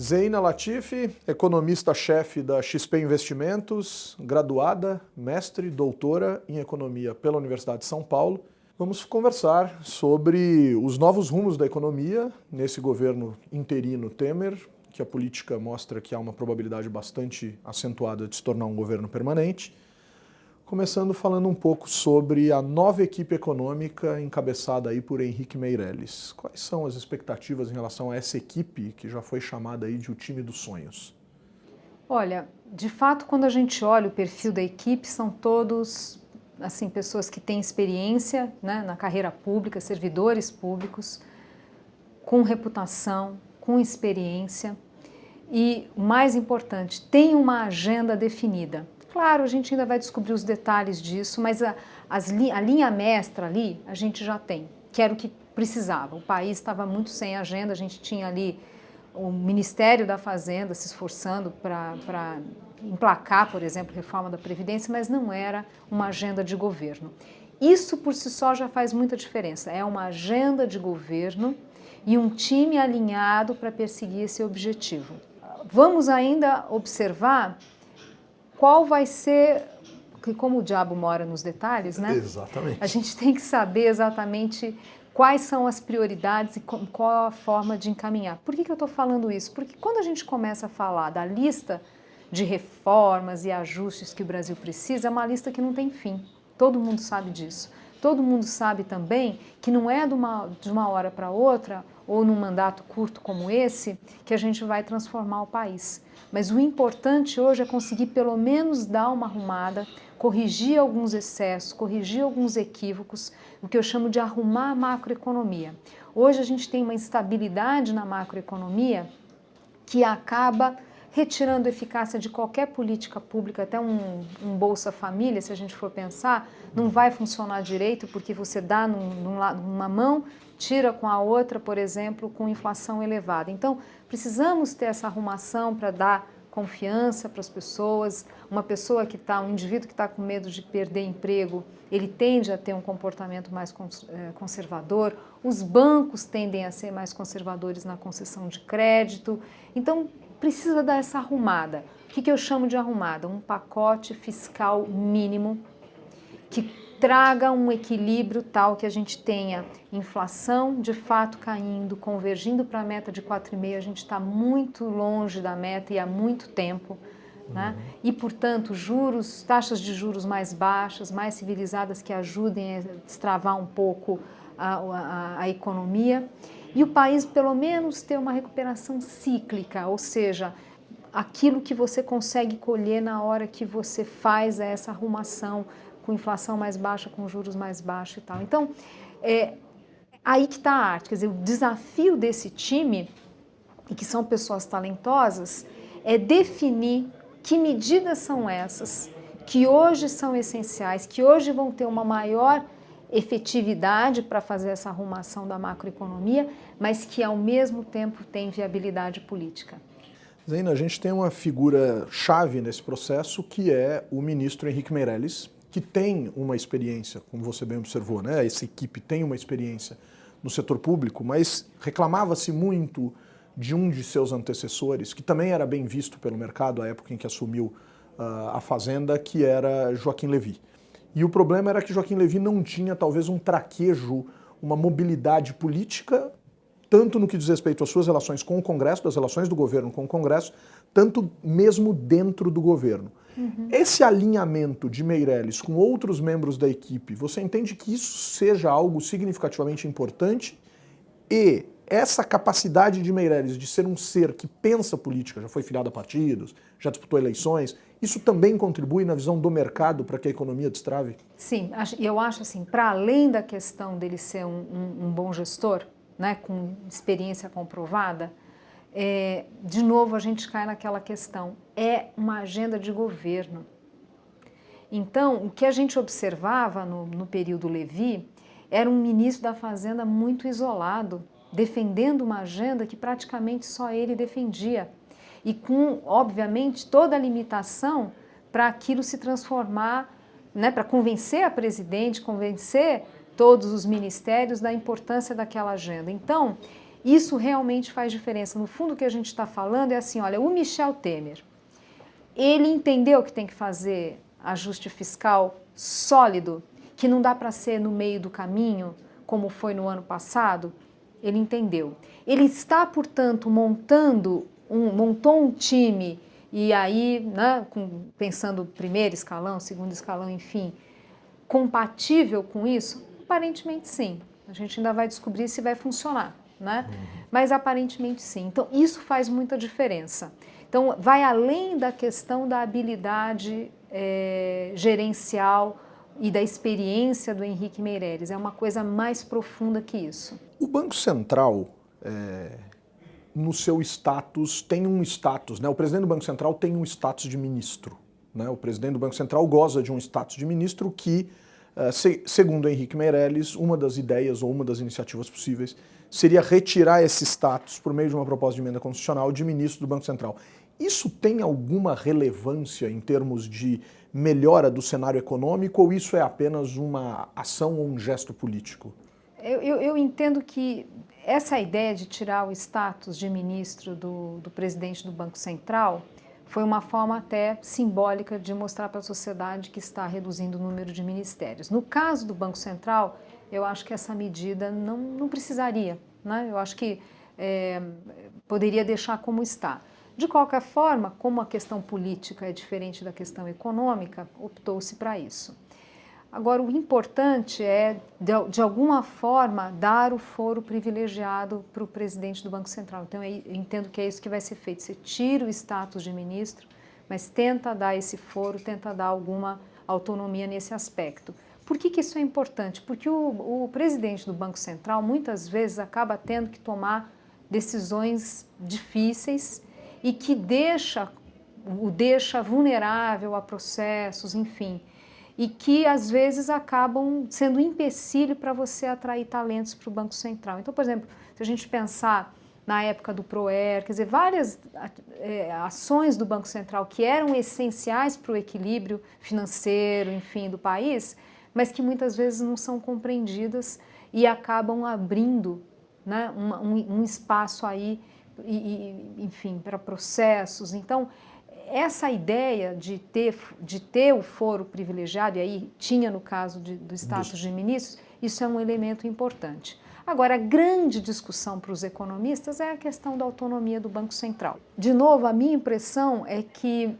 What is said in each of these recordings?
Zeina Latifi, economista-chefe da XP Investimentos, graduada, mestre, doutora em economia pela Universidade de São Paulo. Vamos conversar sobre os novos rumos da economia nesse governo interino Temer, que a política mostra que há uma probabilidade bastante acentuada de se tornar um governo permanente. Começando falando um pouco sobre a nova equipe econômica encabeçada aí por Henrique Meirelles. Quais são as expectativas em relação a essa equipe que já foi chamada aí de o time dos sonhos? Olha, de fato, quando a gente olha o perfil da equipe, são todos assim, pessoas que têm experiência, né, na carreira pública, servidores públicos, com reputação, com experiência e, o mais importante, tem uma agenda definida. Claro, a gente ainda vai descobrir os detalhes disso, mas a linha mestra ali a gente já tem, que era o que precisava. O país estava muito sem agenda, a gente tinha ali o Ministério da Fazenda se esforçando para emplacar, por exemplo, reforma da Previdência, mas não era uma agenda de governo. Isso por si só já faz muita diferença, é uma agenda de governo e um time alinhado para perseguir esse objetivo. Vamos ainda observar qual vai ser, que como o diabo mora nos detalhes, né? Exatamente. A gente tem que saber exatamente quais são as prioridades e qual a forma de encaminhar. Por que eu estou falando isso? Porque quando a gente começa a falar da lista de reformas e ajustes que o Brasil precisa, é uma lista que não tem fim. Todo mundo sabe disso. Todo mundo sabe também que não é de uma hora para outra, ou num mandato curto como esse, que a gente vai transformar o país. Mas o importante hoje é conseguir pelo menos dar uma arrumada, corrigir alguns excessos, corrigir alguns equívocos, o que eu chamo de arrumar a macroeconomia. Hoje a gente tem uma instabilidade na macroeconomia que acaba retirando a eficácia de qualquer política pública, até um Bolsa Família, se a gente for pensar, não vai funcionar direito porque você dá numa mão, tira com a outra, por exemplo, com inflação elevada. Então, precisamos ter essa arrumação para dar confiança para as pessoas. Um indivíduo que está com medo de perder emprego, ele tende a ter um comportamento mais conservador. Os bancos tendem a ser mais conservadores na concessão de crédito. Então, precisa dar essa arrumada. O que eu chamo de arrumada? Um pacote fiscal mínimo que traga um equilíbrio tal que a gente tenha inflação de fato caindo, convergindo para a meta de 4,5%, a gente está muito longe da meta e há muito tempo, né? E, portanto, taxas de juros mais baixas, mais civilizadas, que ajudem a destravar um pouco a economia. E o país, pelo menos, ter uma recuperação cíclica, ou seja, aquilo que você consegue colher na hora que você faz essa arrumação, com inflação mais baixa, com juros mais baixos e tal. Então, aí que está a arte. Quer dizer, o desafio desse time, e que são pessoas talentosas, é definir que medidas são essas, que hoje são essenciais, que hoje vão ter uma maior efetividade para fazer essa arrumação da macroeconomia, mas que ao mesmo tempo tem viabilidade política. Zeina, a gente tem uma figura chave nesse processo que é o ministro Henrique Meirelles, que tem uma experiência, como você bem observou, né? Essa equipe tem uma experiência no setor público, mas reclamava-se muito de um de seus antecessores, que também era bem visto pelo mercado à época em que assumiu a Fazenda, que era Joaquim Levy. E o problema era que Joaquim Levy não tinha talvez um traquejo, uma mobilidade política, tanto no que diz respeito às suas relações com o Congresso, das relações do governo com o Congresso, tanto mesmo dentro do governo. Esse alinhamento de Meirelles com outros membros da equipe, você entende que isso seja algo significativamente importante? E essa capacidade de Meirelles de ser um ser que pensa política, já foi filiado a partidos, já disputou eleições, isso também contribui na visão do mercado para que a economia destrave? Sim, eu acho assim, para além da questão dele ser um bom gestor, né, com experiência comprovada, de novo a gente cai naquela questão, é uma agenda de governo. Então, o que a gente observava no período Levy era um ministro da Fazenda muito isolado, defendendo uma agenda que praticamente só ele defendia. E com, obviamente, toda a limitação para aquilo se transformar, né, para convencer a presidente, convencer todos os ministérios da importância daquela agenda. Então, Isso realmente faz diferença. No fundo, o que a gente está falando é assim, olha, o Michel Temer, ele entendeu que tem que fazer ajuste fiscal sólido, que não dá para ser no meio do caminho, como foi no ano passado. Ele entendeu. Ele está, portanto, montou um time, e aí, né, pensando primeiro escalão, segundo escalão, enfim, compatível com isso? Aparentemente sim. A gente ainda vai descobrir se vai funcionar, né? Mas aparentemente sim. Então, isso faz muita diferença. Então, vai além da questão da habilidade gerencial e da experiência do Henrique Meirelles. É uma coisa mais profunda que isso. O Banco Central, no seu status, tem um status, né? O presidente do Banco Central tem um status de ministro, né? O presidente do Banco Central goza de um status de ministro que, segundo Henrique Meirelles, uma das ideias ou uma das iniciativas possíveis seria retirar esse status por meio de uma proposta de emenda constitucional de ministro do Banco Central. Isso tem alguma relevância em termos de melhora do cenário econômico ou isso é apenas uma ação ou um gesto político? Eu entendo que essa ideia de tirar o status de ministro do presidente do Banco Central foi uma forma até simbólica de mostrar para a sociedade que está reduzindo o número de ministérios. No caso do Banco Central, eu acho que essa medida não precisaria, né? Eu acho que poderia deixar como está. De qualquer forma, como a questão política é diferente da questão econômica, optou-se para isso. Agora, o importante é, de alguma forma, dar o foro privilegiado para o presidente do Banco Central. Então, eu entendo que é isso que vai ser feito. Você tira o status de ministro, mas tenta dar esse foro, tenta dar alguma autonomia nesse aspecto. Por que isso é importante? Porque o presidente do Banco Central, muitas vezes, acaba tendo que tomar decisões difíceis e que o deixa vulnerável a processos, enfim, e que às vezes acabam sendo um empecilho para você atrair talentos para o Banco Central. Então, por exemplo, se a gente pensar na época do PROER, quer dizer, várias ações do Banco Central que eram essenciais para o equilíbrio financeiro, enfim, do país, mas que muitas vezes não são compreendidas e acabam abrindo, né, um espaço aí, enfim, para processos. Então, essa ideia de ter o foro privilegiado, e aí tinha no caso do status de ministros, isso é um elemento importante. Agora, a grande discussão para os economistas é a questão da autonomia do Banco Central. De novo, a minha impressão é que,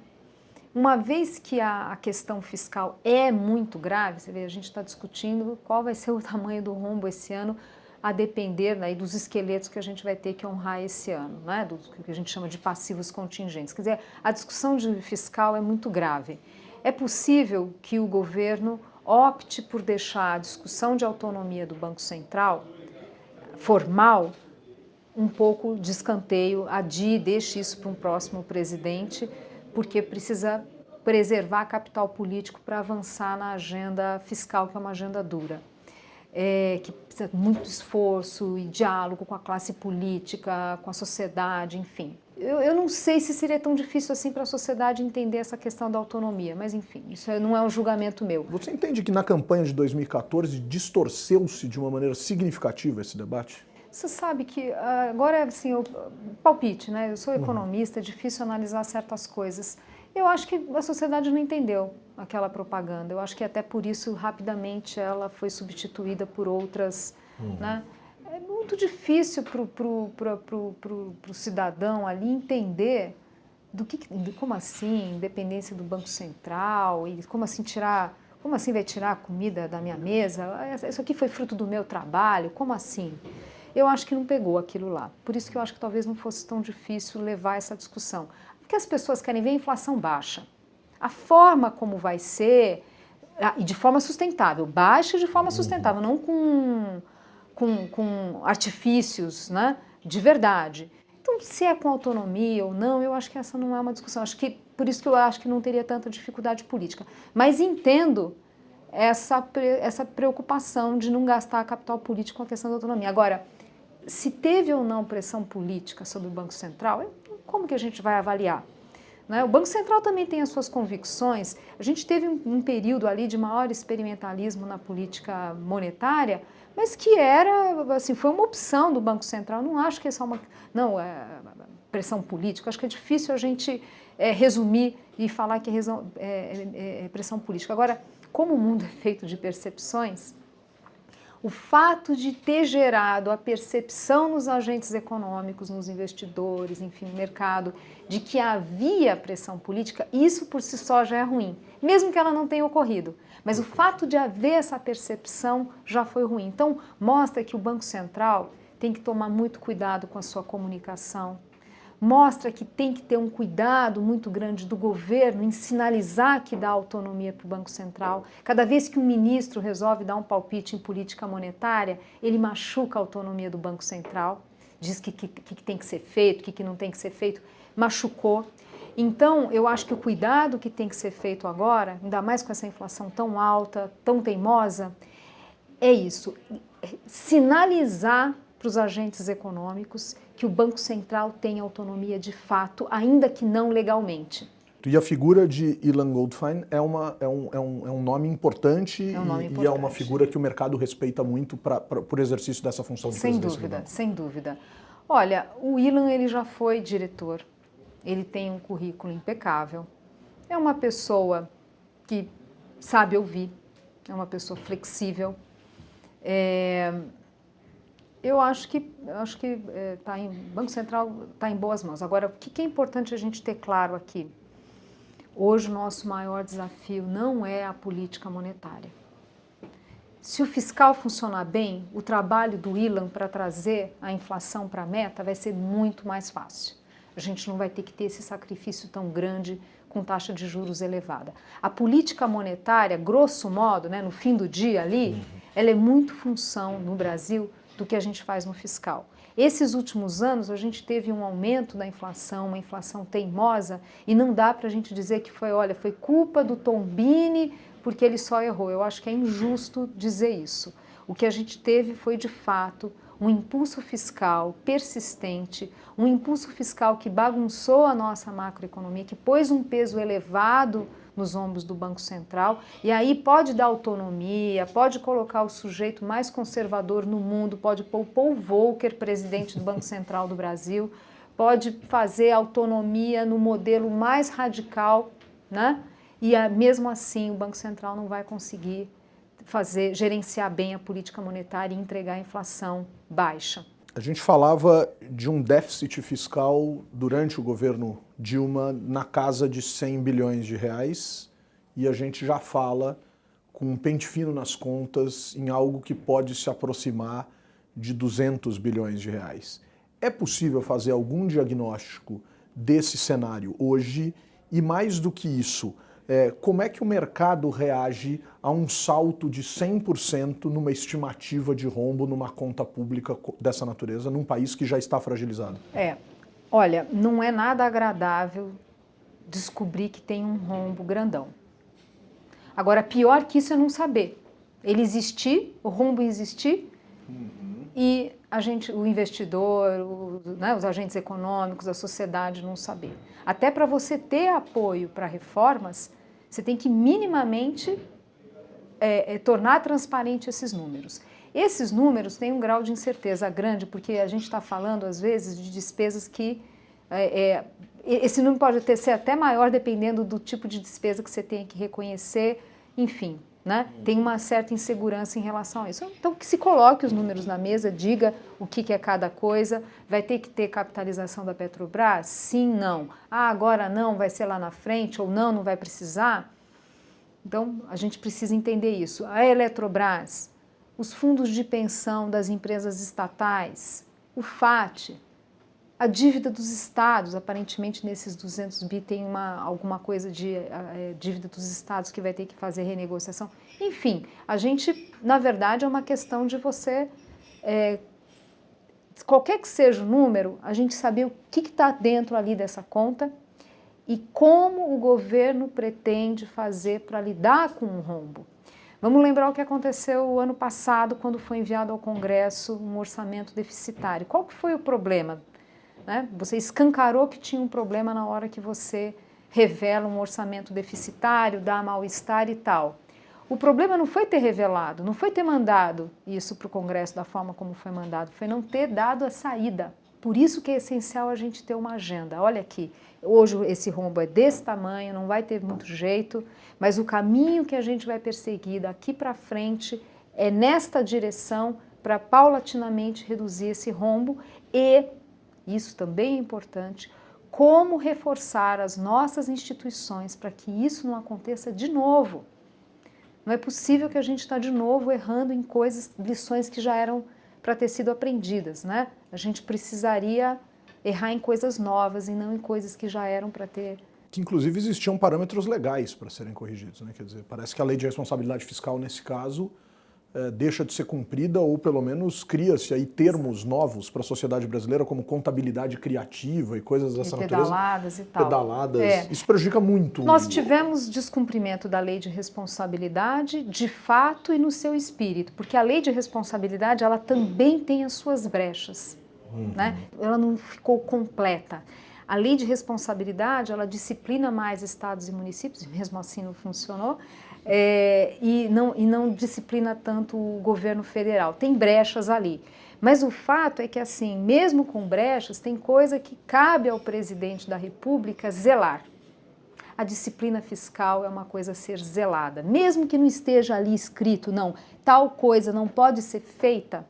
uma vez que a questão fiscal é muito grave, você vê, a gente está discutindo qual vai ser o tamanho do rombo esse ano, a depender, né, dos esqueletos que a gente vai ter que honrar esse ano, né, do que a gente chama de passivos contingentes. Quer dizer, a discussão fiscal é muito grave. É possível que o governo opte por deixar a discussão de autonomia do Banco Central formal um pouco de escanteio, deixe isso para um próximo presidente, porque precisa preservar capital político para avançar na agenda fiscal, que é uma agenda dura. Que precisa de muito esforço e diálogo com a classe política, com a sociedade, enfim. Eu não sei se seria tão difícil assim para a sociedade entender essa questão da autonomia, mas enfim, isso não é um julgamento meu. Você entende que na campanha de 2014 distorceu-se de uma maneira significativa esse debate? Você sabe que agora, assim, palpite, né? Eu sou economista, é difícil analisar certas coisas. Eu acho que a sociedade não entendeu aquela propaganda. Eu acho que até por isso, rapidamente, ela foi substituída por outras, né? É muito difícil pro cidadão ali entender como assim, independência do Banco Central, e como assim vai tirar a comida da minha mesa? Isso aqui foi fruto do meu trabalho, como assim? Eu acho que não pegou aquilo lá. Por isso que eu acho que talvez não fosse tão difícil levar essa discussão. Porque as pessoas querem ver a inflação baixa. A forma como vai ser, e de forma sustentável, baixa de forma sustentável, não com artifícios, né, de verdade. Então, se é com autonomia ou não, eu acho que essa não é uma discussão. Por isso que eu acho que não teria tanta dificuldade política. Mas entendo essa preocupação de não gastar capital político com a questão da autonomia. Agora, se teve ou não pressão política sobre o Banco Central, como que a gente vai avaliar? né? O Banco Central também tem as suas convicções. A gente teve um período ali de maior experimentalismo na política monetária, mas que era, assim, foi uma opção do Banco Central. Não acho que essa é uma... Não, pressão política. Acho que é difícil a gente resumir e falar que é pressão política. Agora, como o mundo é feito de percepções, o fato de ter gerado a percepção nos agentes econômicos, nos investidores, enfim, no mercado, de que havia pressão política, isso por si só já é ruim, mesmo que ela não tenha ocorrido. Mas o fato de haver essa percepção já foi ruim. Então, mostra que o Banco Central tem que tomar muito cuidado com a sua comunicação, mostra que tem que ter um cuidado muito grande do governo em sinalizar que dá autonomia para o Banco Central. Cada vez que um ministro resolve dar um palpite em política monetária, ele machuca a autonomia do Banco Central, diz que tem que ser feito, que não tem que ser feito, machucou. Então, eu acho que o cuidado que tem que ser feito agora, ainda mais com essa inflação tão alta, tão teimosa, é isso, sinalizar para os agentes econômicos que o Banco Central tem autonomia de fato, ainda que não legalmente. E a figura de Ilan Goldfein é um nome importante, e é uma figura que o mercado respeita muito por exercício dessa função de presidência. Sem dúvida, sem dúvida. Olha, o Ilan ele já foi diretor, ele tem um currículo impecável, é uma pessoa que sabe ouvir, é uma pessoa flexível, eu acho que o Banco Central está em boas mãos. Agora, o que é importante a gente ter claro aqui? Hoje o nosso maior desafio não é a política monetária. Se o fiscal funcionar bem, o trabalho do Ilan para trazer a inflação para a meta vai ser muito mais fácil. A gente não vai ter que ter esse sacrifício tão grande com taxa de juros elevada. A política monetária, grosso modo, né, no fim do dia ali, ela é muito função no Brasil do que a gente faz no fiscal. Esses últimos anos a gente teve um aumento da inflação, uma inflação teimosa, e não dá para a gente dizer que foi culpa do Tombini porque ele só errou. Eu acho que é injusto dizer isso. O que a gente teve foi, de fato, um impulso fiscal persistente, um impulso fiscal que bagunçou a nossa macroeconomia, que pôs um peso elevado nos ombros do Banco Central, e aí pode dar autonomia, pode colocar o sujeito mais conservador no mundo, pode pôr o Paul Volcker, presidente do Banco Central do Brasil, pode fazer autonomia no modelo mais radical, né? E mesmo assim o Banco Central não vai conseguir gerenciar bem a política monetária e entregar a inflação baixa. A gente falava de um déficit fiscal durante o governo Dilma na casa de 100 bilhões de reais, e a gente já fala com um pente fino nas contas em algo que pode se aproximar de 200 bilhões de reais. É possível fazer algum diagnóstico desse cenário hoje? E mais do que isso, como é que o mercado reage a um salto de 100% numa estimativa de rombo numa conta pública dessa natureza, num país que já está fragilizado? Olha, não é nada agradável descobrir que tem um rombo grandão. Agora, pior que isso é não saber. Ele existir, o rombo existir, e o investidor, né, os agentes econômicos, a sociedade não saber. Até para você ter apoio para reformas, você tem que minimamente tornar transparente esses números. Esses números têm um grau de incerteza grande, porque a gente está falando, às vezes, de despesas que... esse número pode ser até maior, dependendo do tipo de despesa que você tem que reconhecer, enfim, né? Tem uma certa insegurança em relação a isso. Então, que se coloque os números na mesa, diga o que é cada coisa. Vai ter que ter capitalização da Petrobras? Sim, não. Agora não, vai ser lá na frente, ou não vai precisar? Então, a gente precisa entender isso. A Eletrobras, os fundos de pensão das empresas estatais, o FAT, a dívida dos estados, aparentemente nesses 200 bi tem alguma coisa de dívida dos estados que vai ter que fazer renegociação. Enfim, a gente, na verdade, é uma questão de você, qualquer que seja o número, a gente saber o que está dentro ali dessa conta e como o governo pretende fazer para lidar com o rombo. Vamos lembrar o que aconteceu o ano passado, quando foi enviado ao Congresso um orçamento deficitário. Qual que foi o problema? Né? Você escancarou que tinha um problema na hora que você revela um orçamento deficitário, dá mal-estar e tal. O problema não foi ter revelado, não foi ter mandado isso para o Congresso da forma como foi mandado, foi não ter dado a saída. Por isso que é essencial a gente ter uma agenda. Olha aqui, hoje esse rombo é desse tamanho, não vai ter muito jeito, mas o caminho que a gente vai perseguir daqui para frente é nesta direção para paulatinamente reduzir esse rombo e, isso também é importante, como reforçar as nossas instituições para que isso não aconteça de novo. Não é possível que a gente está de novo errando em coisas, lições que já eram para ter sido aprendidas, né? A gente precisaria errar em coisas novas e não em coisas que já eram para ter. Que inclusive existiam parâmetros legais para serem corrigidos, né? Quer dizer, parece que a lei de responsabilidade fiscal nesse caso deixa de ser cumprida ou pelo menos cria-se aí termos novos para a sociedade brasileira como contabilidade criativa e coisas dessa natureza. Pedaladas e tal. Pedaladas. Isso prejudica muito. Nós tivemos descumprimento da lei de responsabilidade de fato e no seu espírito, porque a lei de responsabilidade ela também tem as suas brechas, né? Ela não ficou completa. A lei de responsabilidade ela disciplina mais estados e municípios, mesmo assim não funcionou. E não disciplina tanto o governo federal. Tem brechas ali. Mas o fato é que, assim, mesmo com brechas, tem coisa que cabe ao presidente da República zelar. A disciplina fiscal é uma coisa a ser zelada. Mesmo que não esteja ali escrito, não, tal coisa não pode ser feita,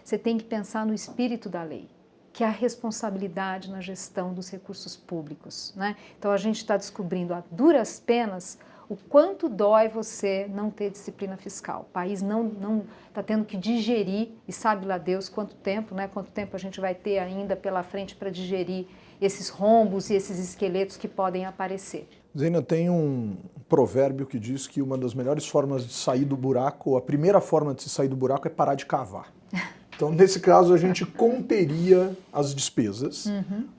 você tem que pensar no espírito da lei, que é a responsabilidade na gestão dos recursos públicos, né? Então a gente está descobrindo a duras penas o quanto dói você não ter disciplina fiscal. O país não está tendo que digerir, e sabe lá Deus quanto tempo, né? Quanto tempo a gente vai ter ainda pela frente para digerir esses rombos e esses esqueletos que podem aparecer. Zeina, tem um provérbio que diz que uma das melhores formas de sair do buraco, ou a primeira forma de se sair do buraco é parar de cavar. Então, nesse caso, a gente conteria as despesas,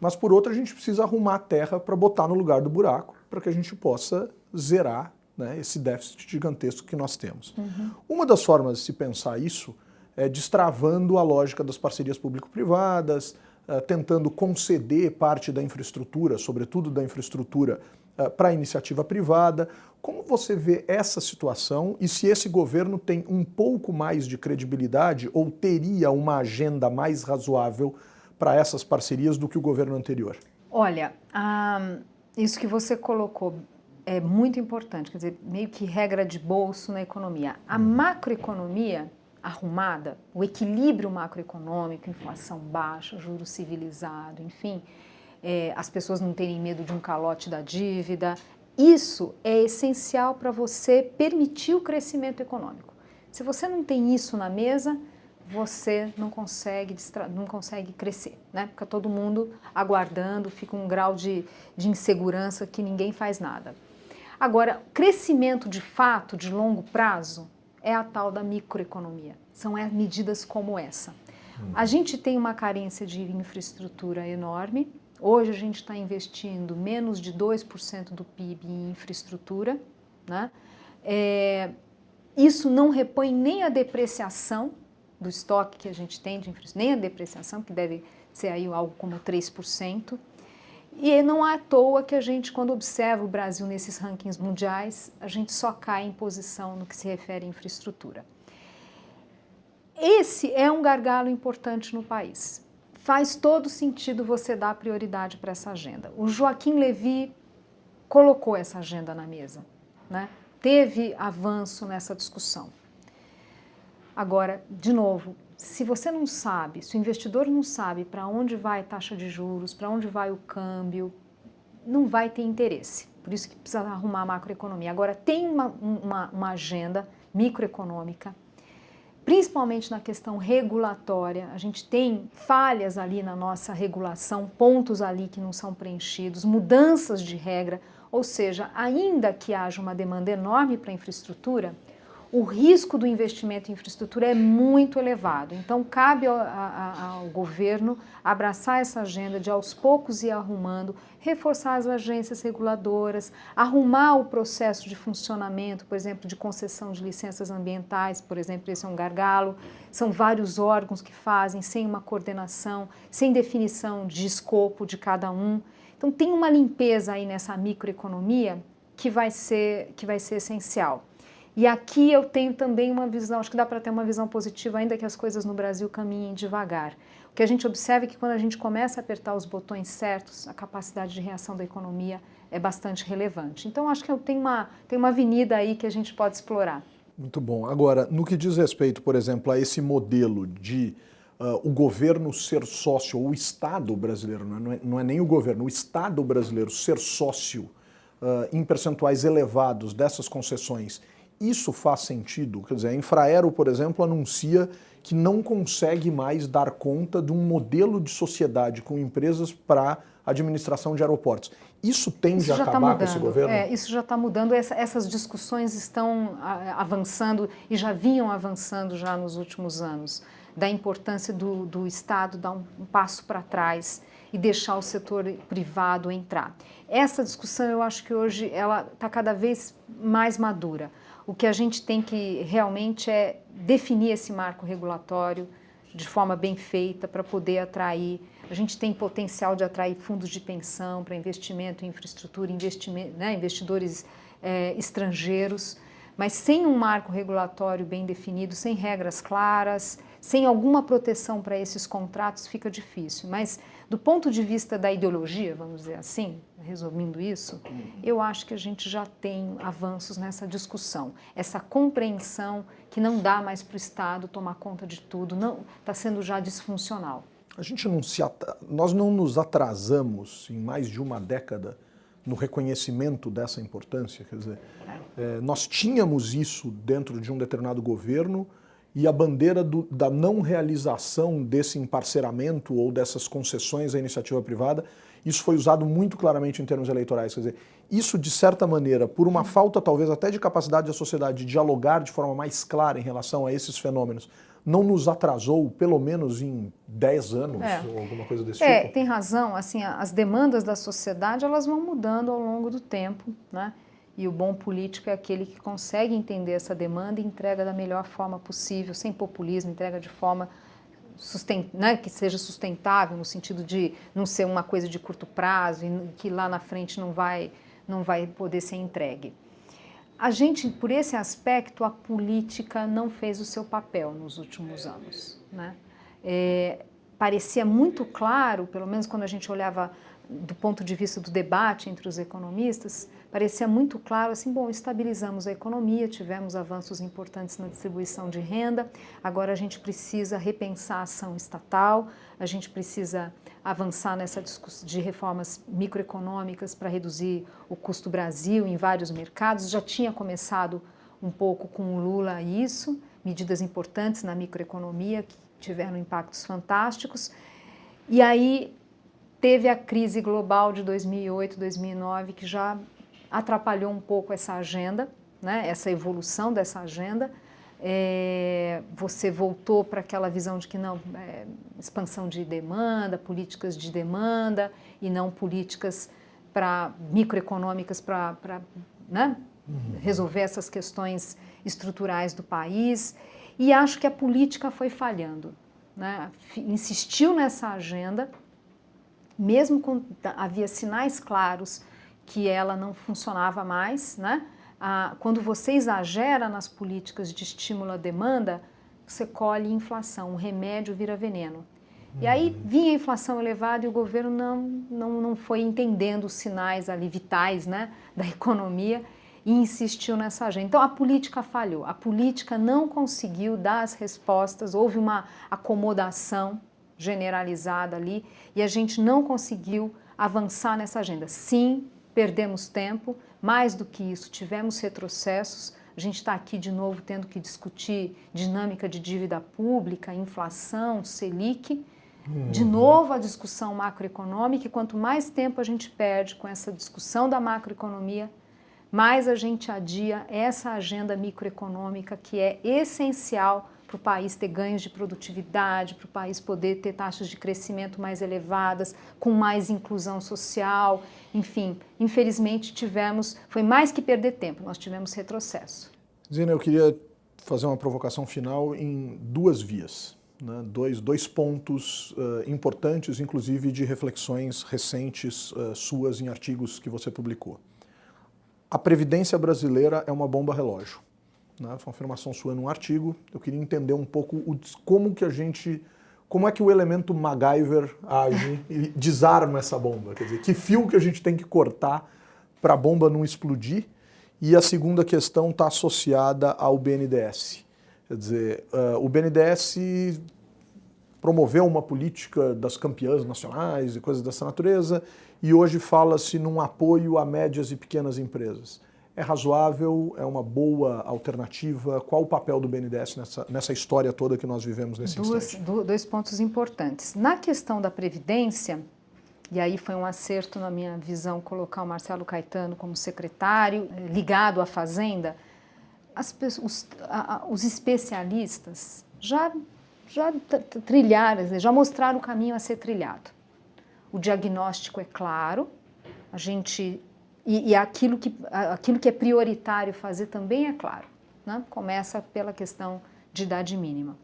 mas por outra a gente precisa arrumar a terra para botar no lugar do buraco, para que a gente possa zerar, né, esse déficit gigantesco que nós temos. Uma das formas de se pensar isso é destravando a lógica das parcerias público-privadas, tentando conceder parte da infraestrutura, sobretudo da infraestrutura, para a iniciativa privada. Como você vê essa situação e se esse governo tem um pouco mais de credibilidade ou teria uma agenda mais razoável para essas parcerias do que o governo anterior? Olha, isso que você colocou é muito importante, quer dizer, meio que regra de bolso na economia. A macroeconomia arrumada, o equilíbrio macroeconômico, inflação baixa, juros civilizado, enfim, as pessoas não terem medo de um calote da dívida, isso é essencial para você permitir o crescimento econômico. Se você não tem isso na mesa, você não consegue crescer, né? Fica todo mundo aguardando, fica um grau de insegurança que ninguém faz nada. Agora, crescimento de fato, de longo prazo, é a tal da microeconomia. São medidas como essa. A gente tem uma carência de infraestrutura enorme. Hoje a gente está investindo menos de 2% do PIB em infraestrutura, né? Isso não repõe nem a depreciação do estoque que a gente tem de infraestrutura, nem a depreciação, que deve ser aí algo como 3%. E não é à toa que a gente, quando observa o Brasil nesses rankings mundiais, a gente só cai em posição no que se refere à infraestrutura. Esse é um gargalo importante no país. Faz todo sentido você dar prioridade para essa agenda. O Joaquim Levy colocou essa agenda na mesa, né? Teve avanço nessa discussão. Agora, de novo, se você não sabe, se o investidor não sabe para onde vai a taxa de juros, para onde vai o câmbio, não vai ter interesse. Por isso que precisa arrumar a macroeconomia. Agora, tem uma agenda microeconômica, principalmente na questão regulatória. A gente tem falhas ali na nossa regulação, pontos ali que não são preenchidos, mudanças de regra, ou seja, ainda que haja uma demanda enorme para a infraestrutura, o risco do investimento em infraestrutura é muito elevado. Então, cabe ao governo abraçar essa agenda de, aos poucos, ir arrumando, reforçar as agências reguladoras, arrumar o processo de funcionamento, por exemplo, de concessão de licenças ambientais, por exemplo, esse é um gargalo. São vários órgãos que fazem, sem uma coordenação, sem definição de escopo de cada um. Então, tem uma limpeza aí nessa microeconomia que vai ser essencial. E aqui eu tenho também uma visão, acho que dá para ter uma visão positiva, ainda que as coisas no Brasil caminhem devagar. O que a gente observa é que quando a gente começa a apertar os botões certos, a capacidade de reação da economia é bastante relevante. Então, acho que tem uma avenida aí que a gente pode explorar. Muito bom. Agora, no que diz respeito, por exemplo, a esse modelo de o governo ser sócio, ou o Estado brasileiro, não é nem o governo, o Estado brasileiro ser sócio em percentuais elevados dessas concessões, isso faz sentido? Quer dizer, a Infraero, por exemplo, anuncia que não consegue mais dar conta de um modelo de sociedade com empresas para administração de aeroportos. Isso tende a acabar com esse governo? Isso já está mudando. Essas discussões estão avançando e já vinham avançando já nos últimos anos, da importância do Estado dar um passo para trás e deixar o setor privado entrar. Essa discussão, eu acho que hoje ela está cada vez mais madura. O que a gente tem que realmente é definir esse marco regulatório de forma bem feita para poder atrair. A gente tem potencial de atrair fundos de pensão para investimento em infraestrutura, investidores estrangeiros, mas sem um marco regulatório bem definido, sem regras claras, sem alguma proteção para esses contratos, fica difícil. Mas do ponto de vista da ideologia, vamos dizer assim, resumindo isso, eu acho que a gente já tem avanços nessa discussão. Essa compreensão que não dá mais para o Estado tomar conta de tudo, não está sendo já disfuncional. Nós não nos atrasamos em mais de uma década no reconhecimento dessa importância. Quer dizer, nós tínhamos isso dentro de um determinado governo e a bandeira da não realização desse emparceramento ou dessas concessões à iniciativa privada, isso foi usado muito claramente em termos eleitorais. Quer dizer, isso, de certa maneira, por uma falta talvez até de capacidade da sociedade de dialogar de forma mais clara em relação a esses fenômenos, não nos atrasou, pelo menos em 10 anos, ou alguma coisa desse tipo? Tem razão. Assim, as demandas da sociedade, elas vão mudando ao longo do tempo, né? E o bom político é aquele que consegue entender essa demanda e entrega da melhor forma possível, sem populismo, entrega de forma que seja sustentável, no sentido de não ser uma coisa de curto prazo e que lá na frente não vai poder ser entregue. A gente, por esse aspecto, a política não fez o seu papel nos últimos anos, né? Parecia muito claro, pelo menos quando a gente olhava do ponto de vista do debate entre os economistas, parecia muito claro assim, bom, estabilizamos a economia, tivemos avanços importantes na distribuição de renda, agora a gente precisa repensar a ação estatal, a gente precisa avançar nessa discussão de reformas microeconômicas para reduzir o custo Brasil em vários mercados. Já tinha começado um pouco com o Lula isso, medidas importantes na microeconomia que tiveram impactos fantásticos. E aí teve a crise global de 2008, 2009, que já atrapalhou um pouco essa agenda, né, essa evolução dessa agenda. Você voltou para aquela visão de que não, expansão de demanda, políticas de demanda e não políticas microeconômicas para resolver essas questões estruturais do país. E acho que a política foi falhando, né? Insistiu nessa agenda, mesmo quando havia sinais claros que ela não funcionava mais, né? Quando você exagera nas políticas de estímulo à demanda, você colhe inflação, o remédio vira veneno. E aí vinha a inflação elevada e o governo não foi entendendo os sinais ali vitais, né, da economia e insistiu nessa agenda. Então a política falhou, a política não conseguiu dar as respostas, houve uma acomodação generalizada ali e a gente não conseguiu avançar nessa agenda. Sim, perdemos tempo, mais do que isso, tivemos retrocessos, a gente está aqui de novo tendo que discutir dinâmica de dívida pública, inflação, Selic, de novo a discussão macroeconômica, e quanto mais tempo a gente perde com essa discussão da macroeconomia, mais a gente adia essa agenda microeconômica que é essencial para o país ter ganhos de produtividade, para o país poder ter taxas de crescimento mais elevadas, com mais inclusão social, enfim, infelizmente foi mais que perder tempo, nós tivemos retrocesso. Zina, eu queria fazer uma provocação final em duas vias, né? Dois pontos importantes, inclusive de reflexões recentes suas em artigos que você publicou. A Previdência brasileira é uma bomba relógio. Né? Foi uma afirmação sua num artigo. Eu queria entender um pouco como é que o elemento MacGyver age e desarma essa bomba. Quer dizer, que fio que a gente tem que cortar para a bomba não explodir? E a segunda questão está associada ao BNDES. Quer dizer, o BNDES promoveu uma política das campeãs nacionais e coisas dessa natureza, e hoje fala-se num apoio a médias e pequenas empresas. É razoável? É uma boa alternativa? Qual o papel do BNDES nessa história toda que nós vivemos nesse instante? Dois pontos importantes. Na questão da Previdência, e aí foi um acerto na minha visão colocar o Marcelo Caetano como secretário, ligado à Fazenda, os especialistas já trilharam, já mostraram o caminho a ser trilhado. O diagnóstico é claro, aquilo que é prioritário fazer também é claro, né? Começa pela questão de idade mínima.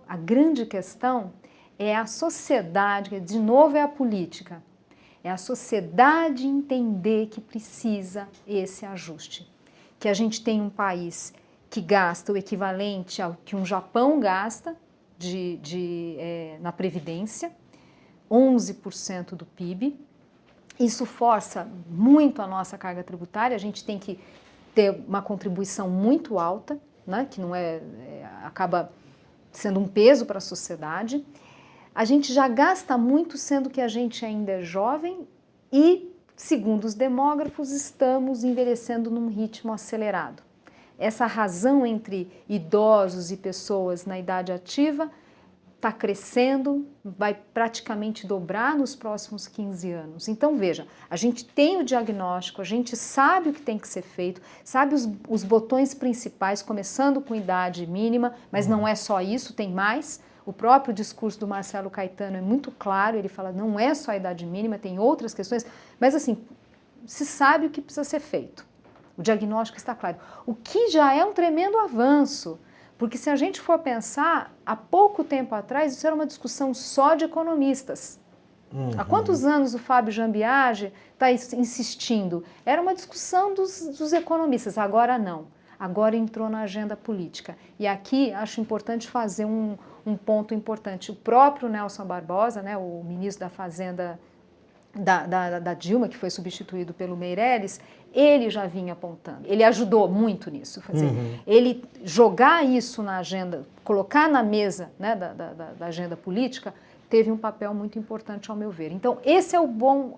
A grande questão é a sociedade, de novo é a política, é a sociedade entender que precisa esse ajuste. Que a gente tem um país que gasta o equivalente ao que um Japão gasta na Previdência, 11% do PIB. Isso força muito a nossa carga tributária, a gente tem que ter uma contribuição muito alta, né, que não acaba sendo um peso para a sociedade. A gente já gasta muito, sendo que a gente ainda é jovem e, segundo os demógrafos, estamos envelhecendo num ritmo acelerado. Essa razão entre idosos e pessoas na idade ativa está crescendo, vai praticamente dobrar nos próximos 15 anos. Então, veja, a gente tem o diagnóstico, a gente sabe o que tem que ser feito, sabe os botões principais, começando com idade mínima, mas não é só isso, tem mais. O próprio discurso do Marcelo Caetano é muito claro, ele fala, não é só a idade mínima, tem outras questões, mas assim, se sabe o que precisa ser feito. O diagnóstico está claro. O que já é um tremendo avanço, porque se a gente for pensar, há pouco tempo atrás, isso era uma discussão só de economistas. Há quantos anos o Fábio Jambiage está insistindo? Era uma discussão dos economistas, agora não. Agora entrou na agenda política. E aqui acho importante fazer um ponto importante. O próprio Nelson Barbosa, né, o ministro da Fazenda da Dilma, que foi substituído pelo Meirelles, ele já vinha apontando. Ele ajudou muito nisso. Ele jogar isso na agenda, colocar na mesa, né, da agenda política, teve um papel muito importante, ao meu ver. Então, esse é o bom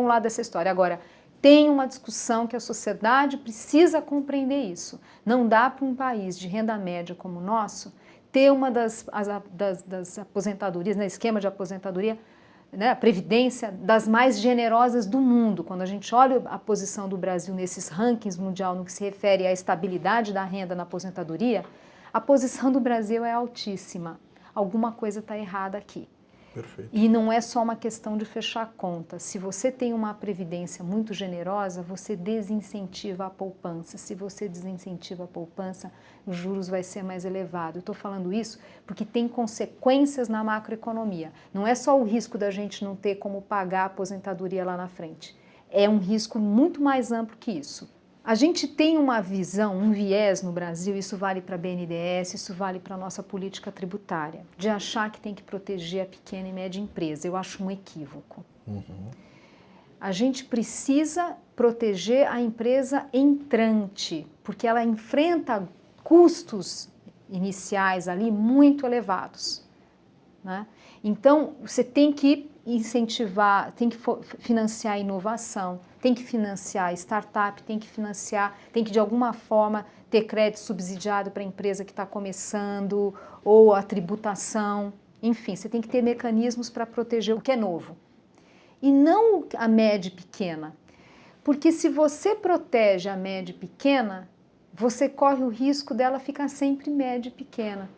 lado dessa história. Agora, tem uma discussão que a sociedade precisa compreender isso. Não dá para um país de renda média como o nosso ter uma das aposentadorias, né, esquema de aposentadoria, né, a Previdência, das mais generosas do mundo. Quando a gente olha a posição do Brasil nesses rankings mundial no que se refere à estabilidade da renda na aposentadoria, a posição do Brasil é altíssima. Alguma coisa está errada aqui. Perfeito. E não é só uma questão de fechar a conta. Se você tem uma previdência muito generosa, você desincentiva a poupança. Se você desincentiva a poupança, os juros vai ser mais elevado. Eu estou falando isso porque tem consequências na macroeconomia. Não é só o risco da gente não ter como pagar a aposentadoria lá na frente. É um risco muito mais amplo que isso. A gente tem uma visão, um viés no Brasil, isso vale para a BNDES, isso vale para a nossa política tributária, de achar que tem que proteger a pequena e média empresa. Eu acho um equívoco. A gente precisa proteger a empresa entrante, porque ela enfrenta custos iniciais ali muito elevados, né? Então, você tem que incentivar, tem que financiar a inovação, tem que financiar startup, tem que de alguma forma ter crédito subsidiado para a empresa que está começando, ou a tributação, enfim, você tem que ter mecanismos para proteger o que é novo. E não a média e pequena. Porque se você protege a média e pequena, você corre o risco dela ficar sempre média e pequena.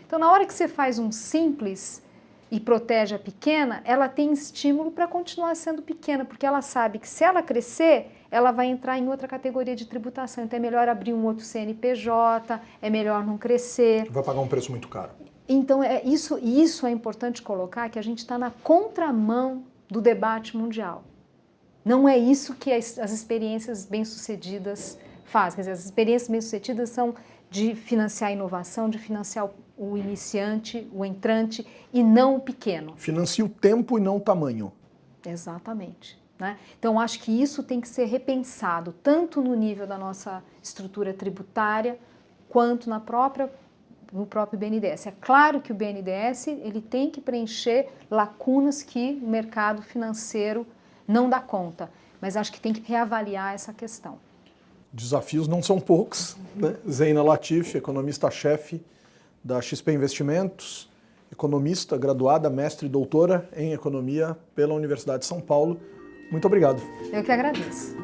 Então, na hora que você faz um simples e protege a pequena, ela tem estímulo para continuar sendo pequena, porque ela sabe que se ela crescer, ela vai entrar em outra categoria de tributação. Então, é melhor abrir um outro CNPJ, é melhor não crescer. Vai pagar um preço muito caro. Então, isso é importante colocar, que a gente está na contramão do debate mundial. Não é isso que as experiências bem-sucedidas fazem. Quer dizer, as experiências bem-sucedidas são de financiar a inovação, de financiar o iniciante, o entrante, e não o pequeno. Financia o tempo e não o tamanho. Exatamente. Né? Então, acho que isso tem que ser repensado, tanto no nível da nossa estrutura tributária, quanto no próprio BNDES. É claro que o BNDES ele tem que preencher lacunas que o mercado financeiro não dá conta, mas acho que tem que reavaliar essa questão. Desafios não são poucos, né? Zeina Latif, economista-chefe da XP Investimentos, economista, graduada, mestre e doutora em economia pela Universidade de São Paulo. Muito obrigado. Eu que agradeço.